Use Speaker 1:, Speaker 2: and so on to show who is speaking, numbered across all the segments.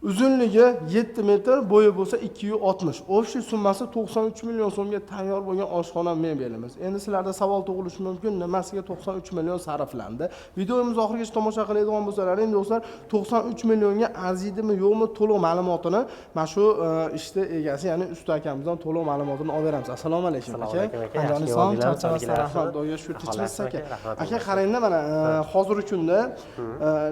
Speaker 1: Uzunligi 7 metr, bo'yi bo'lsa 260. Общий summasi 93 million so'mga tayyor bo'lgan oshxona mebelimiz. Endi sizlarda savol tug'ilishi mumkin, nimasiga 93 million sarflandi? Videomiz oxirigacha tomosha qiladigan bo'lsalaring, do'stlar, 93 millionga arziydimi, yo'qmi to'liq ma'lumotini mana shu ishni egasi, ya'ni usta akamizdan to'liq ma'lumotini olib beramiz. Assalomu alaykum aka. Anjonisom, charchamasdan rahmat. Do'ga shu tinchmisiz aka. Aka qarangda mana hozirgi kunda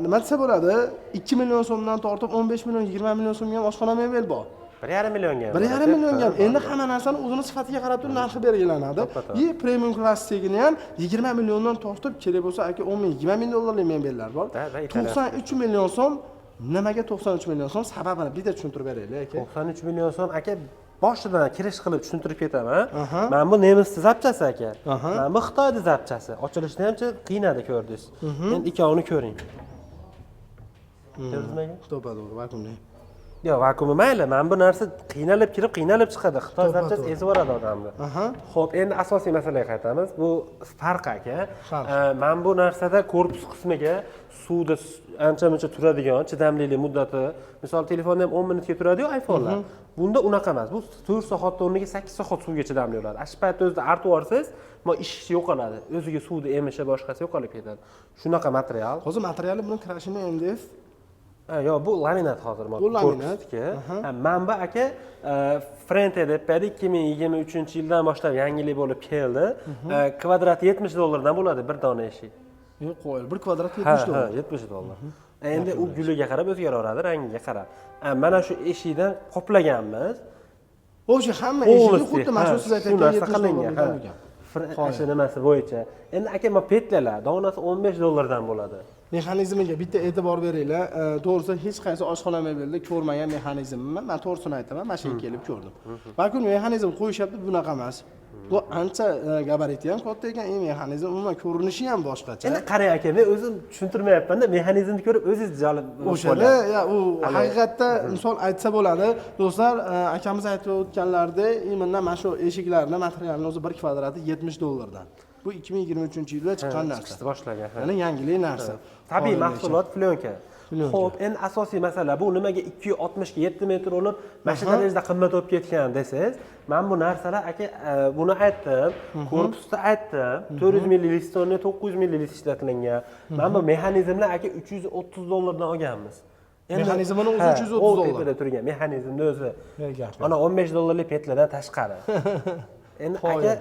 Speaker 1: nima desa bo'ladi? 2 million so'mdan tortib 15 million 20 million so'mga ham oshxona mebel bor.
Speaker 2: 1,5 millionga.
Speaker 1: 1,5 millionga. Endi hamma narsani o'zini sifatiga qarab turib narxi belgilanadi. И premium klassigini ham 20 milliondan tortib kerak bo'lsa aka 10 ming, 20 ming dollarlik mebellar bor. 93 million so'm. Nimaga 93 million so'm? Sababini bitta tushuntirib beraylik aka.
Speaker 2: 93 million so'm aka boshidan kirish qilib tushuntirib ketaman. Mana bu nemisning zapchasi aka. Mana bu Xitoyning zapchasi. Ochilishni ham qiynadi ko'rdingiz. Endi ikkovini ko'ring. Ko'rdingizmi?
Speaker 1: To'g'ri, vakuumli.
Speaker 2: Yo'q, vakuumi mayli. Mana bu narsa qiynalib kirib, qiynalib chiqadi. Xitoy zapchasi ezib yuboradi odamni. Xo'p, endi asosiy masalaga qaytamiz. Bu farq aka. Mana bu narsada korpus qismiga suvda ancha-muncha turadigan chidamlilik muddati, misol telefonda ham 10 minutga turadi-yu iPhone'lar. Bunda unaqa emas. Bu 4 soat o'rniga 8 soat suvga chidamli bo'ladi. Shu paytda o'zida artib yuborsangiz, mo ish yo'qoladi. O'ziga suvni emishi boshqasi yo'qolib ketadi. Shunaqa material.
Speaker 1: Hozir materiali buni kirashini MDF.
Speaker 2: Yo'q, bu laminat hozir
Speaker 1: bu laminatga.
Speaker 2: Manba aka Frente deb berdi 2023-yildan boshlab yangilik bo'lib keldi. Kvadrati 70 dollardan bo'ladi bir dona eshik.
Speaker 1: Yo'q, qo'yil. 1 kvadrat 70 dollar.
Speaker 2: Ha, 70 dollar. Endi u guliga qarab o'zgaraveradi, rangiga qarab. Mana shu eshikdan qoplaganmiz.
Speaker 1: O'sha hamma eshikni xuddi mana shu siz aytgan 70 dollardan bo'lgan.
Speaker 2: O'sha nimasi bo'yicha. Endi aka, men petlalar donasi 15 dollardan bo'ladi.
Speaker 1: Mexanizmiga bitta e'tibor beringlar. To'g'risi hech qaysi oshxona mebelda ko'rmagan mexanizmman. Men to'g'risini aytaman, mashina kelib ko'rdim. Vakuum mexanizm qo'yishyapti, bunaqa emas. Bu ancha gabariti ham katta ekan, mexanizm umuman ko'rinishi ham boshqacha.
Speaker 2: Endi qarang aka, men o'zim tushuntirmayapman-da, mexanizmni ko'rib o'zingiz jalb
Speaker 1: o'shada, u haqiqatda misol aytsa bo'ladi. Do'stlar, akamiz aytib o'tganlaridek, mana shu eshiklarning materialini o'zi 1 kvadrati 70 dollardan. Bu 2023-yilda chiqqan narsa.
Speaker 2: Boshlagan.
Speaker 1: Ya'ni yangilik narsa.
Speaker 2: Tabiiy mahsulot plyonka. Xo'p, endi asosiy masala bu nimaga 260 ga 7 metr olib, mana shu darajada qimmat olib ketgan desangiz, men bu narsalar aka buni aytdim, korpusda aytdim, 400 ml listonni 900 ml ishlatilgan. Men bu mexanizmlar aka 330 dollardan olganmiz.
Speaker 1: Mexanizmini o'zi 330 dollar.
Speaker 2: Tepada turgan mexanizmni o'zi. Ana 15 dollarlik petlardan tashqari. Endi aka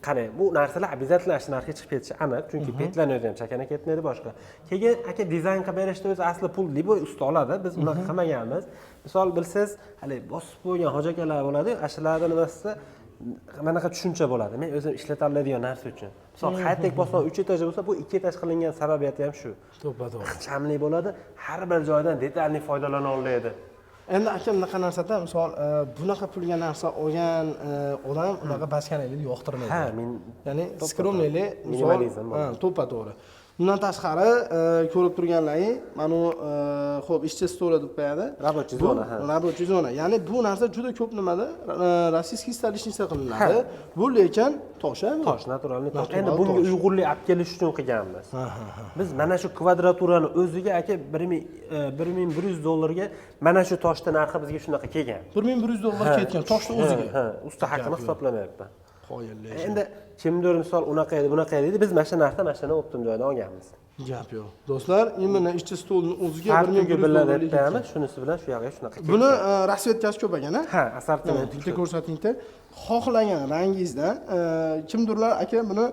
Speaker 2: qarang, bu narsalar обязательно shu narxga chiqib ketishi aniq, chunki petlarni o'zi ham chakana ketmaydi boshqa. Keyin aka dizayn qilib berishda o'zi asli pul liboy usta oladi. Biz unaqa qilmaganmiz. Misol bilsiz, hali bosib qo'ygan hojakalar bo'ladi, ashularda nimasida manaqa tushuncha bo'ladi. Men o'zim ishlata oladigan narsa uchun. Misol haytek bosma 3 etaj bo'lsa, bu 2 etaj qilingan sababiyati ham shu.
Speaker 1: To'g'ri.
Speaker 2: Ixchamli bo'ladi, har bir joydan detalli foydalana oladi.
Speaker 1: Endi aka bunaqa narsada misol bunaqa pulga narsa olgan odam unaqa bachkanlikni yoqtirmaydi.
Speaker 2: Ha, men
Speaker 1: ya'ni skromlik, minimalizm bor. To'g'ri. Bundan tashqari ko'rib turganlaring, mana xo'p, ishchi stoli deb qo'yadi.
Speaker 2: Рабочий zona, ha.
Speaker 1: Рабочий zona. Ya'ni bu narsa juda ko'p nimada rossiyskiy stolishniца qilinadi. Bu lekin tosh,
Speaker 2: tosh, naturalniy tosh. Endi bunga uyg'urlik olib kelish uchun qilganmiz. Biz mana shu kvadraturani o'ziga aka 1100 dollarga mana shu toshning narxi bizga shunaqa kelgan.
Speaker 1: 1100 dollar ketgan toshning o'ziga.
Speaker 2: Ha, usta haqini hisoblamayapman. Endi kimdir misol unaqa edi, bunaqa edi, biz mana shu narxda mashina optim joydan olganmiz.
Speaker 1: Gap yo'q. Do'stlar, mana ishchi stolning o'ziga
Speaker 2: 1100 dollar aytamiz, shunisi bilan shu yoqqa shunaqa ketdi.
Speaker 1: Buni rasvetkasi ko'p ekan-a?
Speaker 2: Ha, assortiment
Speaker 1: bitta ko'rsatingda. Xohlagan rangingizdan kimdirlar aka buni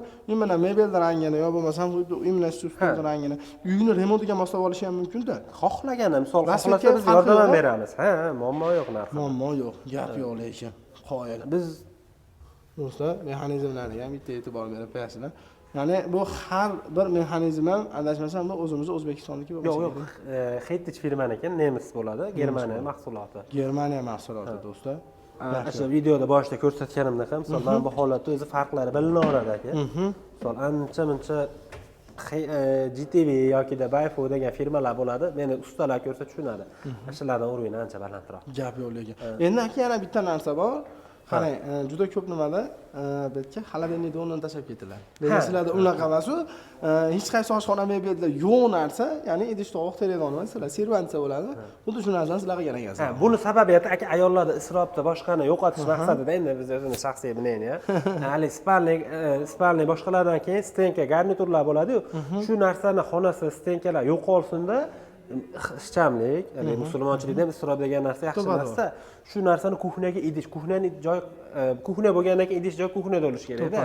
Speaker 1: mana mebel rangini yo bo'lmasam imlash stol rangini uyni remontiga moslab olishi ham mumkin-da.
Speaker 2: Xohlagani, misol xohlasa biz yordam beramiz. Ha, muammo yo'q narxi.
Speaker 1: Muammo yo'q. Gap yo'q lekin. Qoyil. Biz do'stlar, mexanizmlarga ham bitta e'tibor berib qo'yasizlar. Ya'ni bu har bir mexanizm ham adashmasam bu o'zimiz O'zbekistonniki bo'lsa.
Speaker 2: Yo'q, Hettich firmaniki, nemis bo'ladi, Germaniya mahsuloti.
Speaker 1: Germaniya mahsuloti do'stlar.
Speaker 2: O'sha videoda boshida ko'rsatganimdek ham, misol mana bu holatda o'zi farqlari bilinaveradi aka. Misol ancha-muncha GTV yoki da Bayfo degan firmalar bo'ladi. Meni ustalar ko'rsa tushunadi. Shulardan o'rni ancha balandroq.
Speaker 1: Gap yo'q lekin. Endi aka yana bitta narsa bor. qarang, juda ko'p nimada bu yerga xolodilnikni o'rnini tashlab ketiladi. Lekin sizlarda unaqa emas u. Hech qaysi oshxona mebelida yo'q narsa, ya'ni idish tovoq teradigan emas, sizlar servansa bo'ladi. Xuddi shu narsani sizlarga kerak ekan.
Speaker 2: Buni sababiyati aka ayollarda isrofda boshqani yo'qotish maqsadida endi biz o'zimiz shaxsiy bilmayni, hali spalniy boshqalardan keyin stenka garniturlar bo'ladi-yu. Shu narsani xonasi stenkalar yo'qolsin-da ishchamlik, ya'ni musulmonchilikda ham isrof degan narsa yaxshi narsa. Shu narsani kuxnaga idish, kuxnani joy kuxna bo'lgandan keyin idish joy kuxnada bo'lishi kerak-da.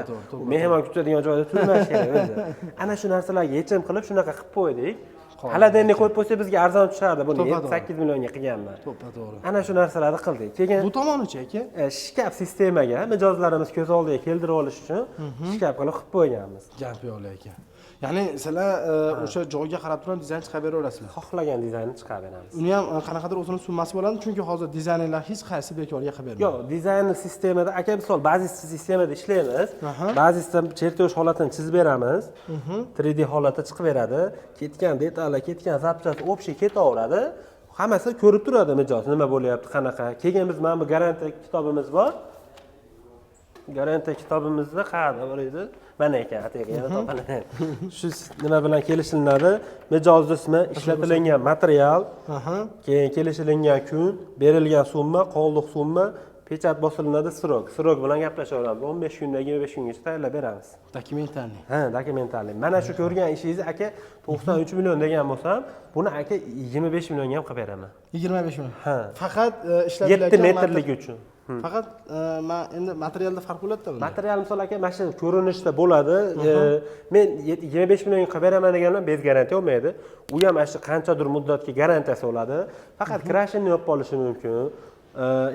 Speaker 2: Mehmon kutadigan joyda turmash kerak o'zi. Ana shu narsalarga yechim qilib shunaqa qilib qo'ydik. Xolodilnik qo'yib qo'ysa bizga arzon tushardi. Buni 7-8 millionga qilganman.
Speaker 1: To'g'ri.
Speaker 2: Ana shu narsalarni qildik. Keyin
Speaker 1: bu tomonichi aka?
Speaker 2: Shkaf sistemaga mijozlarimiz ko'z oldiga keltirib olish uchun shkaf qilib qo'yganmiz.
Speaker 1: Gap yo'q ekan. Ya'ni sizlar o'sha joyga qarab turib dizayn chiqarib beraverasizlar.
Speaker 2: Xohlagan dizaynni chiqarib beramiz.
Speaker 1: Uni ham qanaqadir o'zini summasi bo'ladi, chunki hozir dizaynlar hech qaysi bekorga qilib bermaydi.
Speaker 2: Yo'q, dizayn sistemada aka misol ba'zi sistemada ishlaymiz. Ba'zisida chertoj holatini chizib beramiz. 3D holatda chiqib beradi. Ketgan detallar, ketgan zapchasi общий ketaveradi. Hammasi ko'rib turadi mijoz, nima bo'lyapti, qanaqa. Keyin biz mana bu garantiya kitobimiz bor. Garantiya kitobimizda qayerda bor edi? Mana ekan, ataga yana topaman. Shu nima bilan kelishilinadi? Mijoz ismi, ishlatilgan material, keyin kelishilingan kun, berilgan summa, qoldiq summa, pechat bosilinadi, srok. Srok bilan gaplashaveramiz. 15 kundan 25 kungacha tayyorlab beramiz.
Speaker 1: Dokumentalniy.
Speaker 2: Dokumentalniy. Mana shu ko'rgan ishingizni aka 93 million degan bo'lsam, buni aka 25 millionga ham qilib beraman.
Speaker 1: 25 million. Faqat
Speaker 2: 7 metrlik uchun.
Speaker 1: Faqat endi materialda farq bo'ladida bunda.
Speaker 2: Material misol aka mana shu ko'rinishda bo'ladi. Men 25 millionga qilib beraman deganman, bez garantiya olmaydi. U ham mana shu qanchadir muddatga garantiyasi bo'ladi. Faqat krashinni yopib olishi mumkin.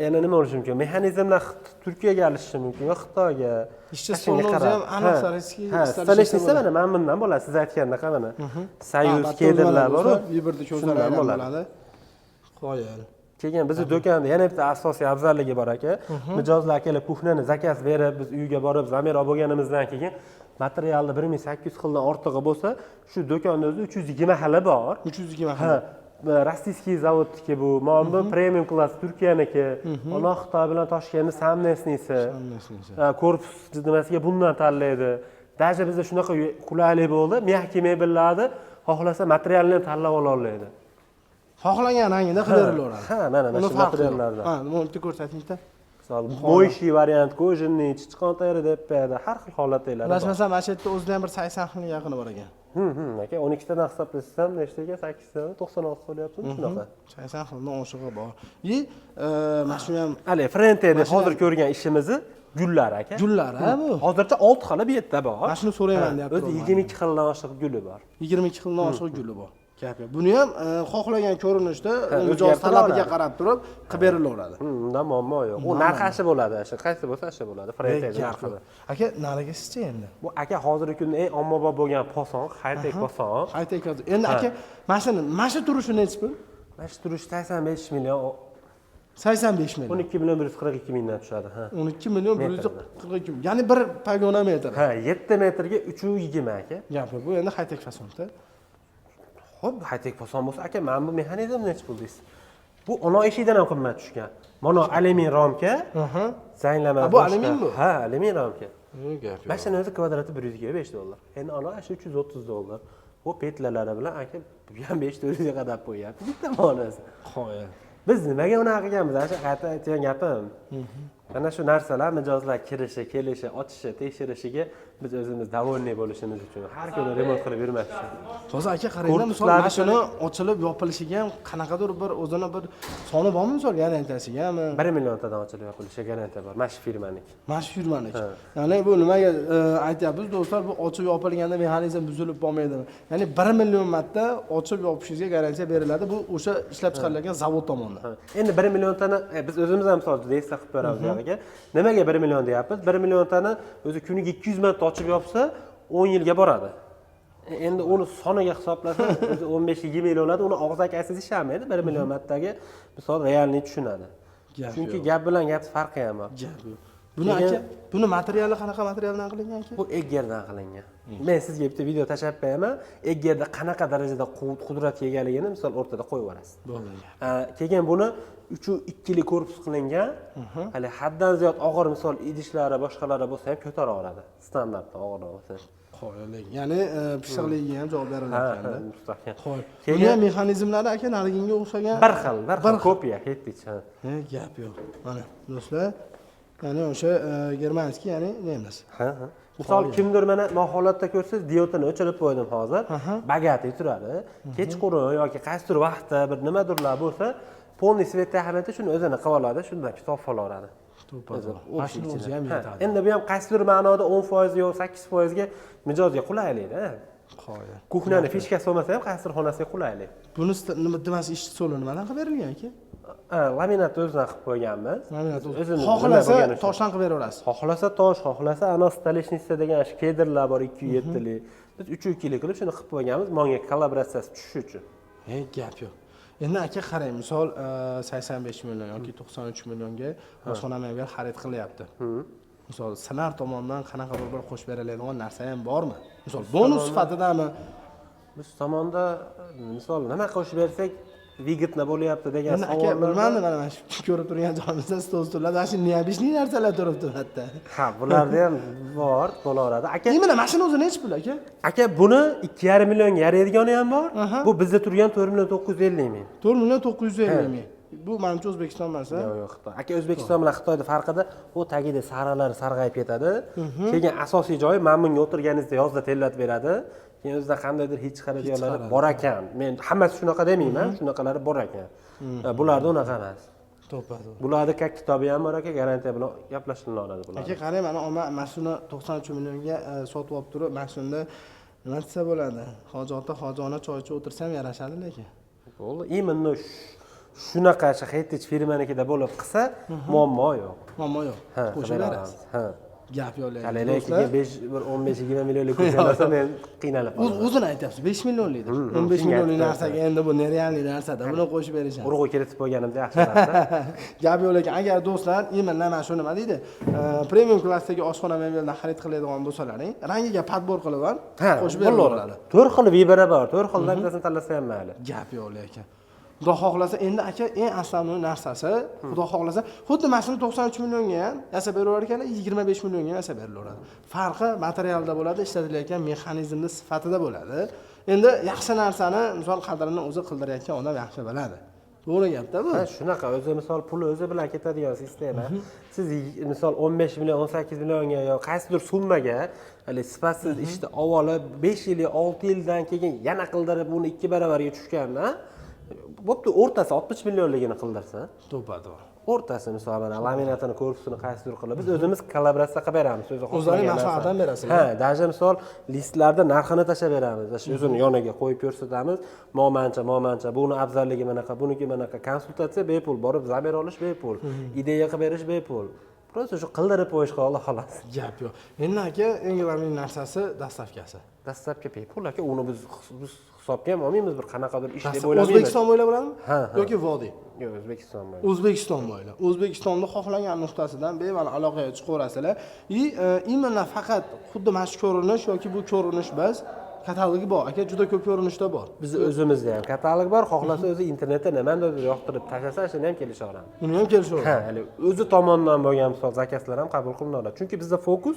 Speaker 2: Yana nima bo'lishi mumkin? Mexanizmlar Turkiyaga alishi mumkin yoki Xitoyga.
Speaker 1: Ishchi sonini ham aniq sarayski
Speaker 2: installyasiya mana bundan bo'ladi. Siz aytgandaqa mana. Soyuz kedirlar bor.
Speaker 1: Vibrda ko'zlar ham bo'ladi. Qo'yil.
Speaker 2: Keyin bizni do'konda yana bitta asosiy afzalligi bor aka. Mijozlar kelib kuxnani zakaz berib, biz uyga borib zamir olib bo'lganimizdan keyin materialni 1800 xildan ortig'i bo'lsa, shu do'konda o'zi 320 xili bor.
Speaker 1: 320 xil.
Speaker 2: Rossiyskiy zavodniki bu, mana bu premium klass Turkiyaniki, ana Xitoy bilan Toshkentning Samnesnisi. Korpus nimasiga bundan tanlaydi. Даже bizda shunaqa qulaylik bo'ldi, mehki mebellarni xohlasa materialni ham tanlab ola oladi.
Speaker 1: Xohlagan rangida qilib berilaveradi.
Speaker 2: Mana shu materiallardan.
Speaker 1: Nima bitta ko'rsatingda.
Speaker 2: Misol, mo'yshi variant, kojinniy, chichqon teri deb beradi, har xil holatlar bor.
Speaker 1: Rasman mana shu yerda o'zida ham bir 80 xilga yaqini bor ekan.
Speaker 2: Aka 12 tadan hisoblasam nechta ekan? 8 tadan 96 bo'lyapti, shunaqa.
Speaker 1: 80 xildan oshig'i bor. Mana shu ham
Speaker 2: hali frentda hozir ko'rgan ishimizni gullar aka.
Speaker 1: Gullar bu.
Speaker 2: Hozircha 6 xili bu yerda bor.
Speaker 1: Mana shuni so'rayman deyapti.
Speaker 2: O'zi 22 xildan oshiq guli bor.
Speaker 1: 22 xildan oshiq guli bor. Buni ham xohlagan ko'rinishda mijoz talabiga qarab turib qilib berilaveradi.
Speaker 2: Undan muammo yo'q. U narxi bo'ladi, shu qaysi bo'lsa shu bo'ladi. Frentda narxi.
Speaker 1: Aka, narigisicha endi.
Speaker 2: Bu aka hozirgi kunda eng ommabop bo'lgan poson, high-tech poson.
Speaker 1: High-tech. Endi aka, mana shu turishi nechi pul?
Speaker 2: Mana shu turishi 85 million.
Speaker 1: 85 million.
Speaker 2: 12 million 142 mingdan tushadi,
Speaker 1: 12 million 142 ming. Ya'ni bir pogona metr.
Speaker 2: 7 metrga 320 aka.
Speaker 1: Gapi bu endi high-tech fasonda.
Speaker 2: Xo'p, high-tech poson bo'lsa, aka, mana bu mexanizm necha pul deysiz? Bu ono eshikdan ham qimmat tushgan. Mana alyumin ramka. Zanglama.
Speaker 1: Bu alyumin bu?
Speaker 2: Ha, alyumin ramka.
Speaker 1: Gap yo'q.
Speaker 2: Mashina o'zi kvadrati 125 dollar. Endi ono shu 330 dollar. Bu petlalari bilan aka bu ham 500 ga qadab qo'yapti. Bitta monasi.
Speaker 1: Qo'ya.
Speaker 2: Biz nimaga unaqa qilganmiz? Ana shu qayta aytgan gapim. Ana shu narsalar mijozlar kirishi, kelishi, ochishi, tekshirishiga biz o'zimiz davolniy bo'lishimiz uchun har kuni remont qilib yurmas uchun.
Speaker 1: Toza aka qaranglar, misol mashina ochilib yopilishiga ham qanaqadir bir o'zini bir soni bormi misol garantiyasiga ham?
Speaker 2: 1 milliontadan ochilib yopilishiga garantiya bor. Mana shu firmaniki.
Speaker 1: Mana shu firmaniki. Ya'ni bu nimaga aytyapmiz do'stlar, bu ochib yopilganda mexanizm buzilib qolmaydimi? Ya'ni 1 million marta ochib yopishingizga garantiya beriladi. Bu o'sha ishlab chiqarilgan zavod tomonidan.
Speaker 2: Endi 1 milliontani biz o'zimiz ham misol reyestr qilib beramiz. Nimaga 1 million deyapmiz? 1 milliontani o'zi kuniga 200 marta ochib yopsa 10 yilga boradi. Endi uni soniga hisoblasa o'zi 15-20 yil oladi. Uni og'iz akasiz ishlamaydi. 1 million martaga misol realni tushunadi. Chunki gap bilan gap farqi ham bor.
Speaker 1: Buni aka, buni materiali qanaqa materialdan qilingan aka?
Speaker 2: Bu eggerdan qilingan. Men sizga bitta video tashlab qo'yaman. Eggerda qanaqa darajada qudratga egaligini misol o'rtada qo'yib yuborasiz.
Speaker 1: Bo'ldi.
Speaker 2: Keyin buni 3.2 korpus qilingan. Hali haddan ziyod og'ir misol idishlari, boshqalari bo'lsa ham ko'taraveradi. Standartda og'ir bo'lsa.
Speaker 1: Qo'yilgan. Ya'ni pishiqligiga ham javob berilgan.
Speaker 2: Mustahkam.
Speaker 1: Buni ham mexanizmlari aka nariginga o'xshagan.
Speaker 2: Bir xil kopiya ketdik.
Speaker 1: Gap yo'q. Mana do'stlar, ya'ni o'sha germanskiy, ya'ni neymiz?
Speaker 2: Misol kimdir mana bu holatda ko'rsangiz diodini o'chirib qo'ydim hozir. Bagati turadi. Kechqurun yoki qaysidir vaqtda bir nimadirlar bo'lsa, polniy svet taxminati shuni o'zini qilib oladi, shundan kitob olaveradi.
Speaker 1: Mashina o'zi ham yetadi.
Speaker 2: Endi bu ham qaysidir ma'noda 10% yo 8% ga mijozga qulaylik-da.
Speaker 1: Qo'ydi.
Speaker 2: Kuxnyani fishkasi bo'lmasa ham qaysidir xonasiga qulaylik.
Speaker 1: Buni nima demasi ishchi stoli nimadan qilib berilgan aka?
Speaker 2: Laminatni o'zidan qilib qo'yganmiz.
Speaker 1: O'zini xohlasa toshdan qilib beraverasiz.
Speaker 2: Xohlasa tosh, xohlasa anostalishniца degan kederlar bor 207 lik. Biz 3.2 lik qilib shuni qilib qo'yganmiz, menga kollaboratsiyasi tushishi uchun.
Speaker 1: Gap yo'q. Endi aka qarang, misol 85 million yoki 93 millionga oshxona mebel xarid qilyapti. Misol Sinar tomonidan qanaqa bir qo'shib beriladigan narsa ham bormi? Misol bonus sifatidami?
Speaker 2: Biz tomonda misol nima qo'shib bersak vigitna bo'lyapti degan
Speaker 1: savollar. Aka, bilmadim, mana shu ko'rib turgan joyimizda stol-stollar, mana shu neobishniy narsalar turibdi hatto.
Speaker 2: Ha, bularda ham bor, bo'laveradi. Aka,
Speaker 1: mana mashina o'zi nechi pul aka?
Speaker 2: Aka, buni 2,5 millionga yaraydigani ham bor. Bu bizda turgan 4 million 950 ming. 4
Speaker 1: million 950 ming. Bu menimcha O'zbekiston emas,
Speaker 2: Yo'q, yo'q, Xitoy. Aka, O'zbekiston bilan Xitoyda farqida, u tagida saralar sarg'ayib ketadi. Keyin asosiy joyi mana bunga o'tirganingizda yozda tellatib beradi. Keyin o'zida qandaydir hech qaraydiganlari bor ekan. Men hammasi shunaqa demayman, shunaqalari bor ekan. Bularda unaqa emas.
Speaker 1: To'padi.
Speaker 2: Bularda kak kitobi ham bor ekan, garantiya bilan gaplashishni oladi bular.
Speaker 1: Aka, qarang, mana mashina 93 millionga sotib olib turib, mashina nima desa bo'ladi? Hojota, hojona choychi o'tirsam yarashadi lekin.
Speaker 2: Bo'ldi. Именно shunaqa hech firmanikida bo'lib qilsa, muammo yo'q.
Speaker 1: Muammo yo'q. Qo'shib berasiz. Gap yo'q lekin.
Speaker 2: Lekin 15-20 millionlik ko'chalasa men qiynalib qolaman.
Speaker 1: O'zini aytyapsiz, 5 millionlik. 15 millionlik narsaga endi bu nerealniy narsada buni qo'shib berishadi.
Speaker 2: Urg'u kiritib qo'yganimda yaxshi narsa.
Speaker 1: Gap yo'q lekin agar do'stlar, mana shu nima deydi? Premium klassdagi oshxona mebeldan xarid qiladigan bo'lsalaring, rangiga podbor qilib ham qo'shib beraveradi.
Speaker 2: 4 xil vibra bor, 4 xildan bittasini tanlasa ham mayli.
Speaker 1: Gap yo'q lekin. Xudo xohlasa, endi aka eng asosiy narsasi, Xudo xohlasa, xuddi mashina 93 millionga ham yasab beraver ekanlar, 25 millionga yasab berilaveradi. Farqi materialda bo'ladi, ishlatilayotgan mexanizmning sifatida bo'ladi. Endi yaxshi narsani, misol qadrini o'zi qildirayotgan odam yaxshi biladi. To'g'ri gapda bu.
Speaker 2: Ha, shunaqa, o'zi misol puli o'zi bilan ketadigan sistema. Siz misol 15 million, 18 millionga yo qaysidir summaga, hali sifatsiz ishni avvalo 5 yil, 6 yildan keyin yana qildirib uni 2 baravariga tushganda, bo'pti, o'rtasi 60 millionligini qildirsa,
Speaker 1: to'padi.
Speaker 2: O'rtasi misol mana laminatini, korpusini qaysidir qilib, biz o'zimiz kollaboratsiya qilib beramiz.
Speaker 1: O'zlaring maslahatdan berasiz.
Speaker 2: Ha, даже misol listlarda narxini tashlab beramiz. O'zini yoniga qo'yib ko'rsatamiz. Mo'mancha, buni afzalligi manaqa, buniki manaqa. Konsultatsiya bepul, borib zamir olish bepul, ideya qilib berish bepul. Просто shu qildirib qo'yish qoldi xolos.
Speaker 1: Gap yo'q. Endi aka, eng g'amli narsasi dastavkasi.
Speaker 2: Dastlabki bepul aka, uni biz hisobga ham olmaymiz, bir qanaqadir ish deb o'ylamaymiz.
Speaker 1: O'zbekiston bo'ylab bo'ladimi? Yoki vodiy?
Speaker 2: Yo'q, O'zbekiston bo'ylab.
Speaker 1: O'zbekiston bo'ylab. O'zbekistonda xohlagan nuqtasidan bemalol aloqaga chiqaverasizlar. Именно faqat xuddi mana shu ko'rinish yoki bu ko'rinish bas katalogi bor. Aka, juda ko'p ko'rinishda bor.
Speaker 2: Biz o'zimizda ham katalog bor, xohlasa o'zi internetda nimanidir yoqtirib tashlasa, shuni ham kelishaveramiz.
Speaker 1: Uni ham kelishaveramiz.
Speaker 2: Ha, hali o'zi tomonidan bo'lgan misol zakazlar ham qabul qilinadi. Chunki bizda fokus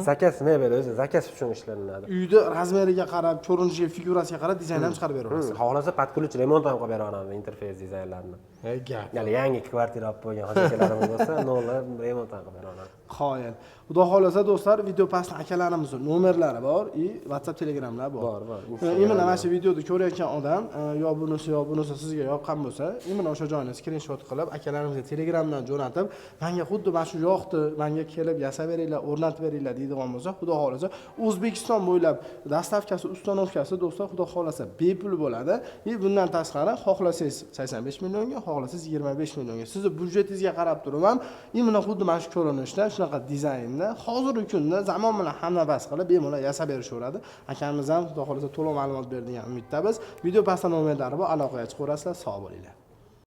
Speaker 2: zakaz mebel o'zi zakaz uchun ishlanadi.
Speaker 1: Uyda razmeriga qarab, ko'rinishiga, figurasiga qarab dizayn ham chiqarib beraverasiz.
Speaker 2: Xohlasa podключ remont ham qilib beraveramiz, interfeys dizaynlarini.
Speaker 1: Gap.
Speaker 2: Ya'ni yangi kvartira olib qo'ygan hojatlarimiz bo'lsa, nollar remont ham qilib beraveramiz.
Speaker 1: Qoyil. Xudo xohlasa do'stlar, video pastda akalarimizning nomerlari bor, WhatsApp, Telegramlar bor.
Speaker 2: Bor.
Speaker 1: Mana mana shu videoni ko'rayotgan odam, yo bunisi sizga yoqqan bo'lsa, mana o'sha joyni skrinshot qilib, akalarimizga Telegramdan jo'natib, menga xuddi mana shu yoqdi, menga kelib yasab beringlar, o'rnatib beringlar deydigan bo'lsa, xudo xohlasa, O'zbekiston bo'ylab dastavkasi, ustanovkasi do'stlar, xudo xohlasa bepul bo'ladi. Bundan tashqari, xohlasangiz 85 millionga, xohlasangiz 25 millionga. Sizni budjetingizga qarab turib ham, mana xuddi mana shu ko'rinishda, shunaqa dizaynda, hozirgi kunda zamon bilan hamma bas qilib, bemalol yasab berishaveradi. Akamiz ham xudo xohlasa to'liq ma'lumot berdigan umiddamiz. Video pastda nomerlari bor, aloqaga chiqaverasizlar. Sog' bo'linglar.